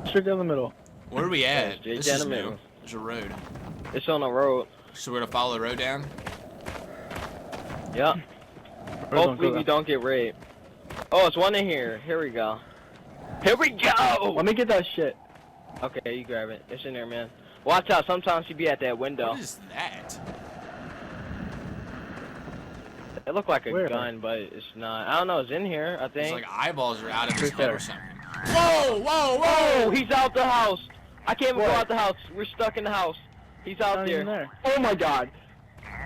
Straight down the middle. Where are we at? Straight This down is the new. middle. There's a road. It's on the road. So we're gonna follow the road down? Yep. Hopefully we don't get raped. Oh, it's one in here. Here we go. Here we go! Let me get that shit. Okay, you grab it. It's in there, man. Watch out. Sometimes she be at that window. What is that? It looked like a Where? gun, but it's not. I don't know. It's in here, I It's think. like eyeballs are out of his Right head there. or something. Whoa, whoa, Oh, whoa! he's out the house. I can't even go What? out the house. We're stuck in the house. He's out Not even there. there. Oh my god.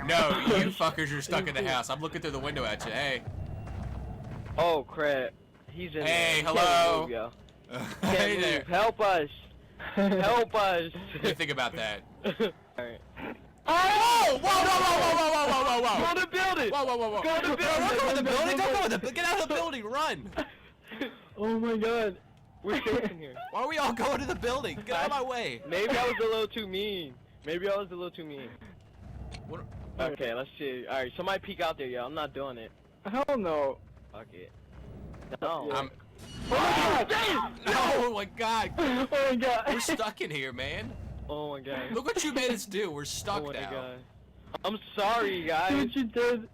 No, you fuckers are stuck in the house. I'm looking through the window at you. Hey. Oh, crap. He's in Hey, there. hello. Move, yo. Hey Can't there. move. Help us. Help us. What do you think about that? Alright. Oh! Whoa, whoa, whoa, whoa, whoa, whoa, whoa, whoa! Go to the building. Whoa, whoa, whoa, whoa! Go to the building. Don't go in the building! Don't go in the get out of the building! Run! Oh my god. We're safe in here. Why are we all going to the building? Get out of my way! Maybe I was a little too mean. Maybe I was a little too mean. What? Okay, let's see. Alright, somebody peek out there, yo. I'm not doing it. Hell no. Fuck it. No. I'm. Oh my god. Oh my god! Oh my god. We're stuck in here, man. Oh my god. Look what you made us do. We're stuck Oh my now. god. I'm sorry, See guys. what you did.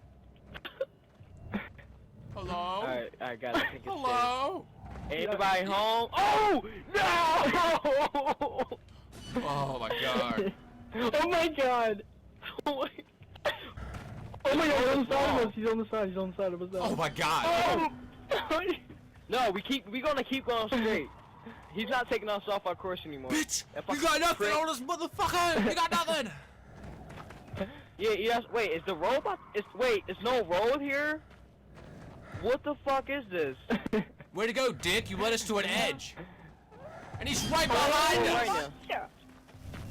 Hello? Alright, I gotta take a Hello? stairs. Anybody home? Oh! No! Oh my god. Oh my god. Oh my Oh my god, he's on the side of us. He's on the side. He's on the side of us. Oh my god. Oh. No, we're gonna keep going straight. He's not taking us off our course anymore. Bitch! If I You got nothing prick- on us, motherfucker! You got nothing! Yeah, yes. Wait, is the road? Wait, is no road here? What the fuck is this? Way to go, Dick! You led us to an edge. And he's right behind Oh, us. right now.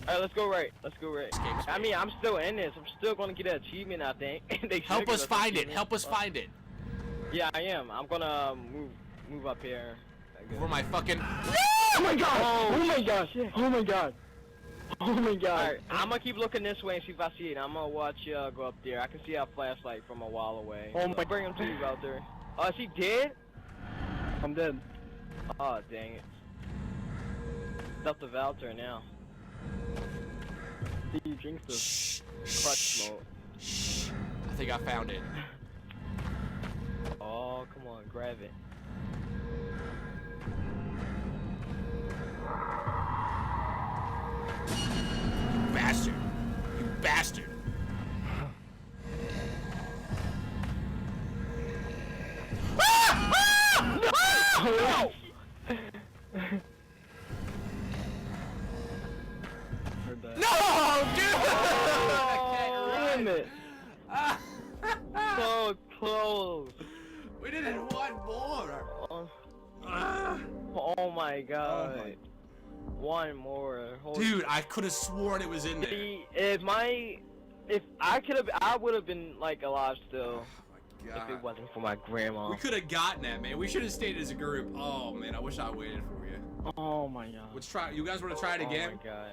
Alright, let's go right. Let's go right. Escape I mean, I'm still in this. I'm still gonna get an achievement, I think. They should Help give us an find it. achievement. Help us find it. Yeah, I am. I'm gonna move up here. I guess. For my fucking. Oh my god. Oh my gosh. Oh my god. Oh my god. Alright, I'm gonna keep looking this way and see if I see it. I'm gonna watch go up there. I can see our flashlight from a while away. Oh my- Bring him to you out there. Oh, is he dead? I'm dead. Oh, dang it. It's up to Valter now. He drinks this. Shh. Clutch mode. Shh. I think I found it. Oh, come on, grab it. You bastard. You bastard. No! Heard that. No, dude! Oh, damn it. So close. We did it one more. Oh, Ah. oh my god. One more. Holy Dude, I could have sworn it was in there. See, if I would have been like alive still if it God. wasn't for my grandma. We could have gotten that, man. We should have stayed as a group. Oh man, I wish I waited for you. Oh my god. Let's try. You guys want to try it again? Oh my god.